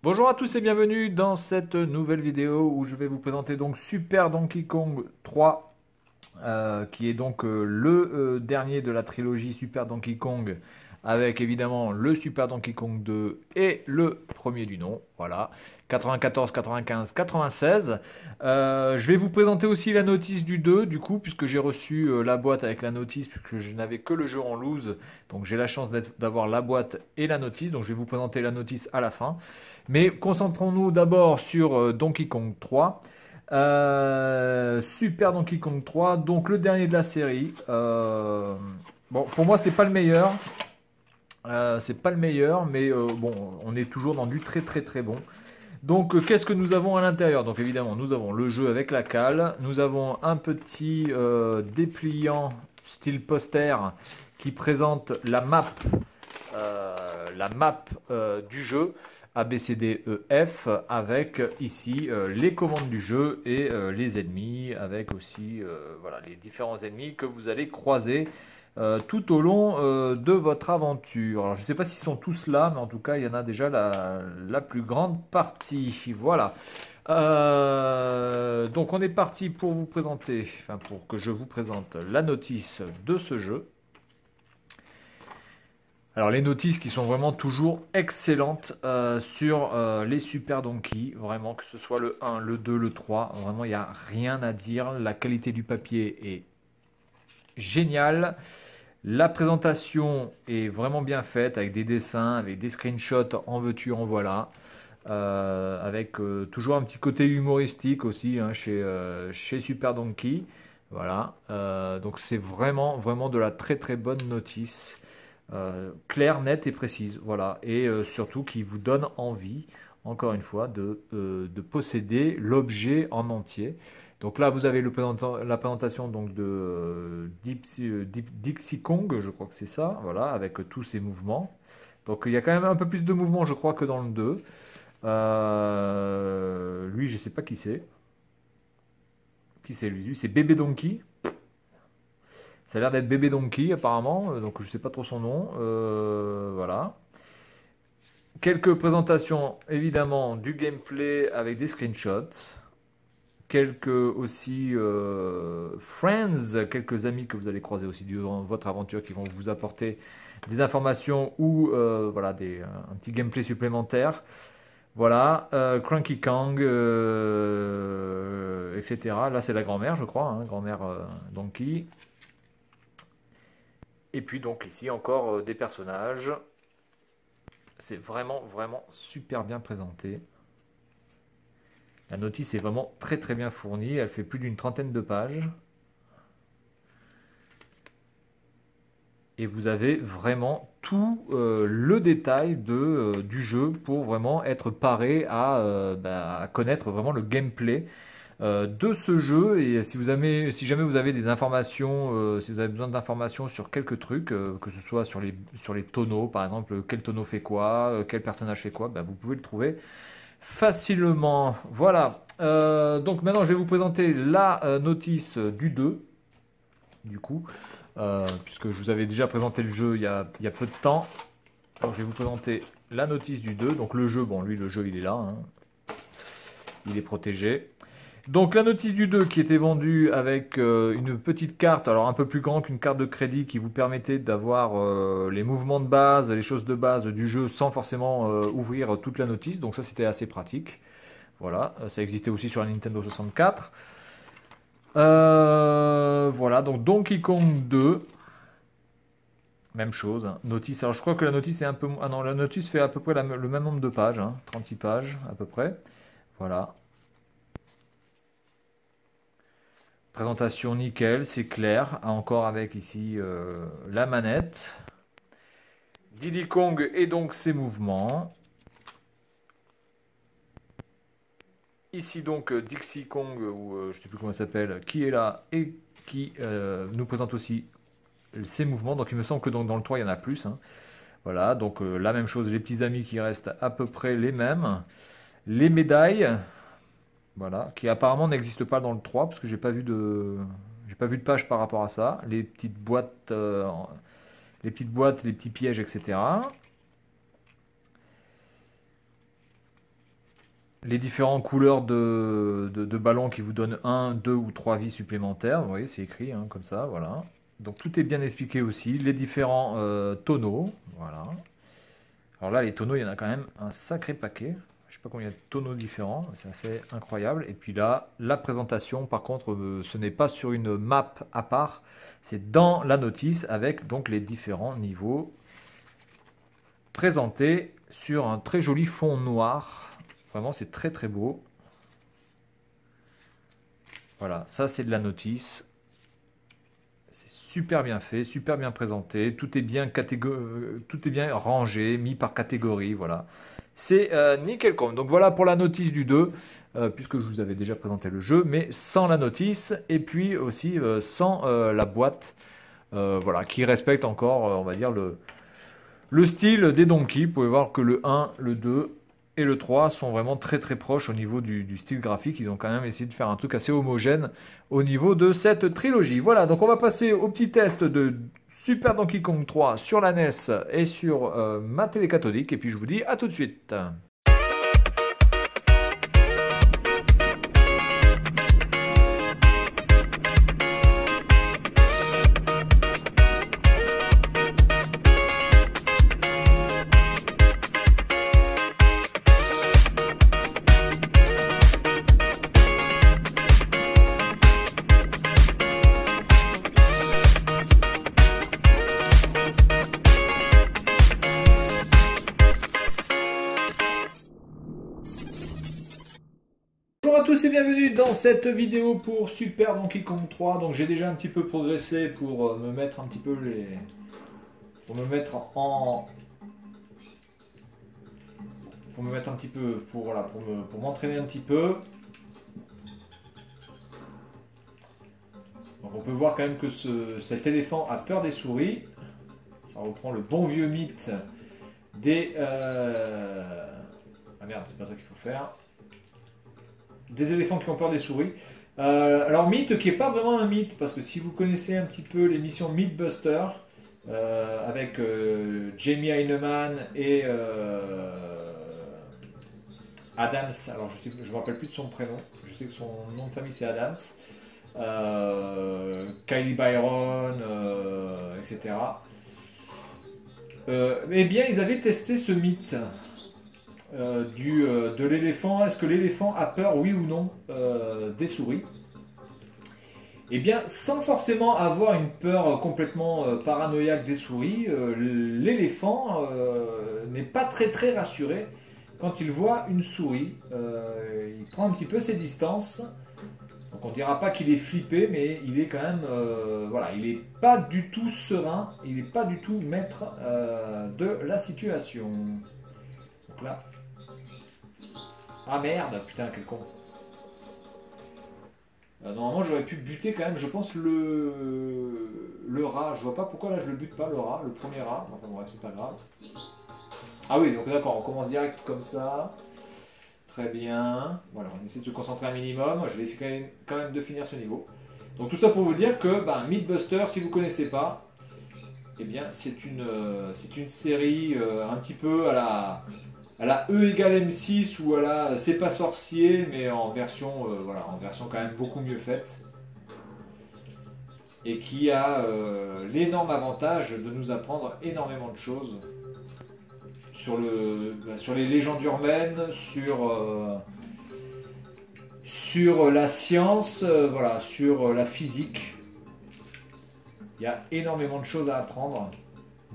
Bonjour à tous et bienvenue dans cette nouvelle vidéo où je vais vous présenter donc Super Donkey Kong 3 qui est donc le dernier de la trilogie Super Donkey Kong avec évidemment le Super Donkey Kong 2 et le premier du nom, voilà, 94, 95, 96. Je vais vous présenter aussi la notice du 2 du coup puisque j'ai reçu la boîte avec la notice puisque je n'avais que le jeu en loose, donc j'ai la chance d'avoir la boîte et la notice, donc je vais vous présenter la notice à la fin. Mais concentrons-nous d'abord sur Donkey Kong 3. Super Donkey Kong 3, donc le dernier de la série. Bon, pour moi, c'est pas le meilleur. C'est pas le meilleur, mais bon, on est toujours dans du très très très bon. Donc, qu'est-ce que nous avons à l'intérieur? Donc, évidemment, nous avons le jeu avec la cale. Nous avons un petit dépliant style poster qui présente la map du jeu. A, B, C, D, E, F, avec ici les commandes du jeu et les ennemis, avec aussi voilà, les différents ennemis que vous allez croiser tout au long de votre aventure. Alors, je ne sais pas s'ils sont tous là, mais en tout cas, il y en a déjà la plus grande partie. Voilà. Donc, on est parti pour vous présenter, enfin, pour que je vous présente la notice de ce jeu. Alors les notices qui sont vraiment toujours excellentes sur les Super Donkey, vraiment que ce soit le 1, le 2, le 3, vraiment il n'y a rien à dire, la qualité du papier est géniale, la présentation est vraiment bien faite avec des dessins, avec des screenshots en veux-tu en voilà, avec toujours un petit côté humoristique aussi hein, chez Super Donkey, voilà, donc c'est vraiment vraiment de la très très bonne notice. Claire, nette et précise, voilà, et surtout qui vous donne envie, encore une fois, de posséder l'objet en entier. Donc là, vous avez la présentation donc de Dixie Kong, je crois que c'est ça, voilà, avec tous ces mouvements. Donc il y a quand même un peu plus de mouvements, je crois, que dans le 2. Lui, je sais pas qui c'est. Qui c'est lui? Lui, c'est Bébé Donkey. Ça a l'air d'être Bébé Donkey apparemment, donc je sais pas trop son nom. Voilà. Quelques présentations évidemment du gameplay avec des screenshots. Quelques aussi friends, quelques amis que vous allez croiser aussi durant votre aventure qui vont vous apporter des informations ou voilà, un petit gameplay supplémentaire. Voilà, Cranky Kong, etc. Là c'est la grand-mère je crois, hein, grand-mère Donkey. Et puis donc ici encore des personnages. C'est vraiment vraiment super bien présenté. La notice est vraiment très très bien fournie. Elle fait plus d'une trentaine de pages. Et vous avez vraiment tout le détail du jeu pour vraiment être paré à connaître vraiment le gameplay de ce jeu. Et si jamais vous avez des informations, si vous avez besoin d'informations sur quelques trucs, que ce soit sur les tonneaux, par exemple, quel tonneau fait quoi, quel personnage fait quoi, vous pouvez le trouver facilement. Voilà. Donc maintenant, je vais vous présenter la notice du 2, du coup, puisque je vous avais déjà présenté le jeu il y a peu de temps. Donc je vais vous présenter la notice du 2. Donc le jeu, bon, lui, le jeu, il est là. Hein. Il est protégé. Donc la notice du 2 qui était vendue avec une petite carte, alors un peu plus grande qu'une carte de crédit qui vous permettait d'avoir les mouvements de base, les choses de base du jeu sans forcément ouvrir toute la notice. Donc ça c'était assez pratique. Voilà, ça existait aussi sur la Nintendo 64. Voilà, donc Donkey Kong 2. Même chose, hein. Notice. Alors je crois que la notice est un peu... Ah non, la notice fait à peu près le même nombre de pages, hein, 36 pages à peu près. Voilà. Présentation nickel, c'est clair. Encore avec ici la manette. Diddy Kong et donc ses mouvements. Ici donc Dixie Kong, ou je ne sais plus comment ça s'appelle, qui est là et qui nous présente aussi ses mouvements. Donc il me semble que dans le 3 il y en a plus. Hein. Voilà, donc la même chose, les petits amis qui restent à peu près les mêmes. Les médailles, voilà, qui apparemment n'existent pas dans le 3 parce que j'ai pas vu de page par rapport à ça. Les petites boîtes, les petits pièges, etc. les différentes couleurs de ballons qui vous donnent un, 2 ou 3 vies supplémentaires. Vous voyez, c'est écrit hein, comme ça, voilà. Donc tout est bien expliqué aussi. Les différents tonneaux, voilà. Alors là, les tonneaux, il y en a quand même un sacré paquet. Je sais pas combien de tonneaux différents, c'est assez incroyable. Et puis là, la présentation, par contre, ce n'est pas sur une map à part, c'est dans la notice avec donc les différents niveaux présentés sur un très joli fond noir. Vraiment, c'est très très beau. Voilà, ça c'est de la notice. C'est super bien fait, super bien présenté. Tout est bien tout est bien rangé, mis par catégorie. Voilà, c'est nickel comme. Donc voilà pour la notice du 2, puisque je vous avais déjà présenté le jeu, mais sans la notice et puis aussi sans la boîte. Voilà, qui respecte encore, on va dire, le style des Donkey. Vous pouvez voir que le 1, le 2 et le 3 sont vraiment très très proches au niveau du style graphique. Ils ont quand même essayé de faire un truc assez homogène au niveau de cette trilogie. Voilà, donc on va passer au petit test de Super Donkey Kong 3 sur la NES et sur ma télé cathodique. Et puis je vous dis à tout de suite. Bonjour à tous et bienvenue dans cette vidéo pour Super Donkey Kong 3. Donc j'ai déjà un petit peu progressé pour me mettre un petit peu pour me mettre un petit peu voilà, pour m'entraîner un petit peu. Donc on peut voir quand même que cet éléphant a peur des souris. Ça reprend le bon vieux mythe des ah merde, c'est pas ça qu'il faut faire. Des éléphants qui ont peur des souris. Alors mythe qui n'est pas vraiment un mythe, parce que si vous connaissez un petit peu l'émission Mythbuster, avec Jamie Heineman et Adams, alors je ne me rappelle plus de son prénom, je sais que son nom de famille c'est Adams, Kylie Byron, etc. Eh bien ils avaient testé ce mythe. De l'éléphant. Est-ce que l'éléphant a peur, oui ou non, des souris? Eh bien, sans forcément avoir une peur complètement paranoïaque des souris, l'éléphant n'est pas très très rassuré quand il voit une souris. Il prend un petit peu ses distances. Donc on ne dira pas qu'il est flippé, mais il est quand même, voilà, il n'est pas du tout serein, il n'est pas du tout maître de la situation. Donc là. Ah merde, putain, quel con. Normalement, j'aurais pu buter quand même, je pense, le rat. Je vois pas pourquoi là je le bute pas, le rat, le premier rat. Enfin bref, c'est pas grave. Ah oui, donc d'accord, on commence direct comme ça. Très bien. Voilà, on essaie de se concentrer un minimum. Je vais essayer quand même de finir ce niveau. Donc tout ça pour vous dire que Mythbuster, si vous connaissez pas, eh bien c'est une série un petit peu à la E égale M6 ou à la C'est pas sorcier, mais en version, voilà, en version quand même beaucoup mieux faite. Et qui a l'énorme avantage de nous apprendre énormément de choses sur les légendes urbaines, sur la science, voilà, sur la physique. Il y a énormément de choses à apprendre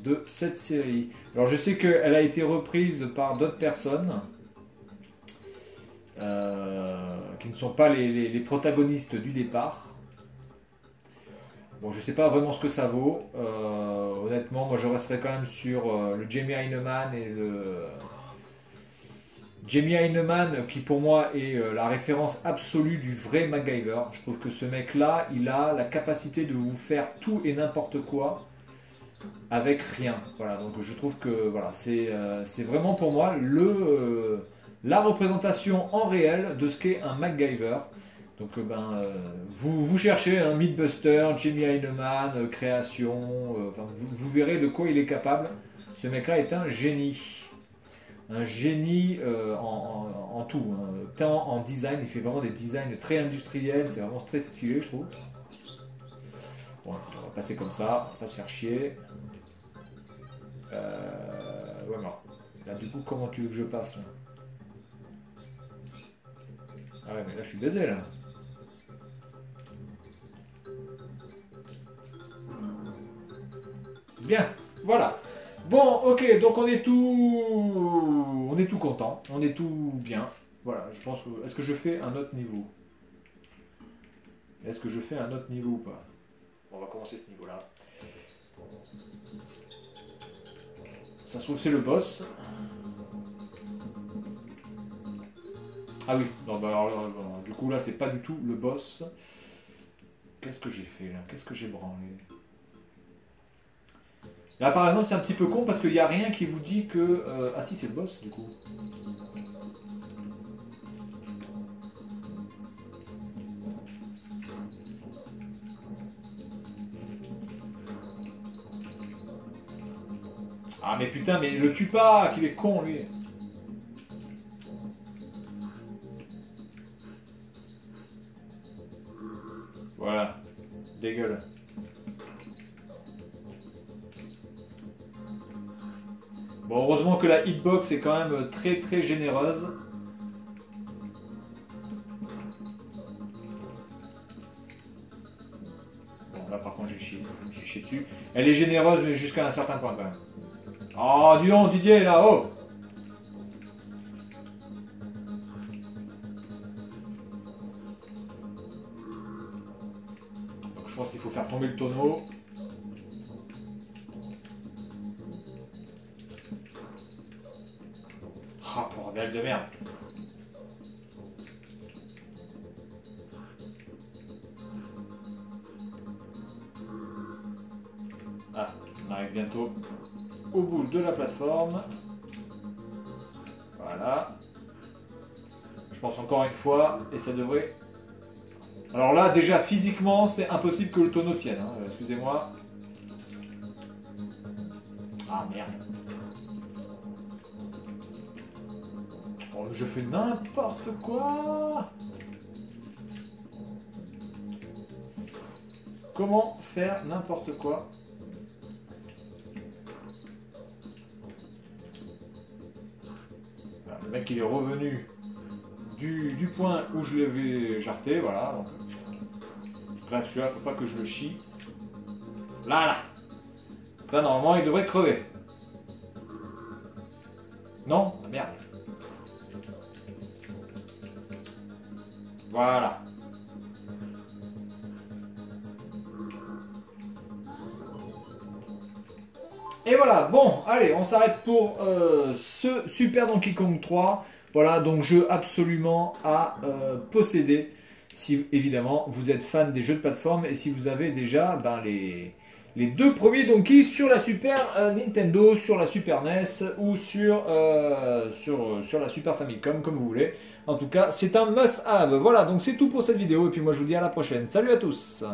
de cette série. Alors je sais qu'elle a été reprise par d'autres personnes qui ne sont pas les protagonistes du départ. Bon, je sais pas vraiment ce que ça vaut. Honnêtement, moi je resterai quand même sur le Jamie Heineman et le Jamie Heineman qui pour moi est la référence absolue du vrai MacGyver. Je trouve que ce mec-là, il a la capacité de vous faire tout et n'importe quoi avec rien. Voilà, donc je trouve que voilà, c'est vraiment pour moi la représentation en réel de ce qu'est un MacGyver. Donc vous cherchez un Mythbuster, Jamie Heineman, création, vous verrez de quoi il est capable. Ce mec-là est un génie. Un génie en en tout, hein. Tant en design, il fait vraiment des designs très industriels, c'est vraiment très stylé, je trouve. Bon, on va passer comme ça, on va pas se faire chier. Ouais, non. Là, du coup, comment tu veux que je passe là? Ah ouais, mais là, je suis baisé, là. Bien, voilà. Bon, ok, donc on est tout content, on est tout bien. Voilà, je pense que... Est-ce que je fais un autre niveau? Est-ce que je fais un autre niveau ou pas? On va commencer ce niveau-là. Ça se trouve, c'est le boss. Ah oui, non, bah alors, du coup, là, c'est pas du tout le boss. Qu'est-ce que j'ai fait, là? Qu'est-ce que j'ai branlé? Là, par exemple, c'est un petit peu con parce qu'il n'y a rien qui vous dit que... Ah si, c'est le boss, du coup. Ah mais putain, mais le tue pas, qu'il est con, lui. Voilà. Dégueule. Bon, heureusement que la hitbox est quand même très très généreuse. Bon, là par contre j'ai chié. Je me suis chié dessus. Elle est généreuse, mais jusqu'à un certain point quand même. Oh, dis donc, Didier, là, oh! Donc je pense qu'il faut faire tomber le tonneau. Ah, bordel de merde. Ah, on arrive bientôt au bout de la plateforme. Voilà. Je pense encore une fois, et ça devrait... Alors là, déjà, physiquement, c'est impossible que le tonneau tienne. Hein. Excusez-moi. Ah, merde. Oh, je fais n'importe quoi. Comment faire n'importe quoi? Voilà, le mec, il est revenu du point où je l'avais jarté, voilà. Donc, là, celui-là, faut pas que je le chie. Là, là. Donc là, normalement, il devrait crever. Non? Ah, merde. Voilà. Et voilà, bon, allez, on s'arrête pour ce Super Donkey Kong 3. Voilà, donc jeu absolument à posséder. Si évidemment vous êtes fan des jeux de plateforme et si vous avez déjà les deux premiers Donkey sur la Super Nintendo, sur la Super NES ou sur la Super Famicom, comme vous voulez. En tout cas, c'est un must-have. Voilà, donc c'est tout pour cette vidéo et puis moi je vous dis à la prochaine. Salut à tous!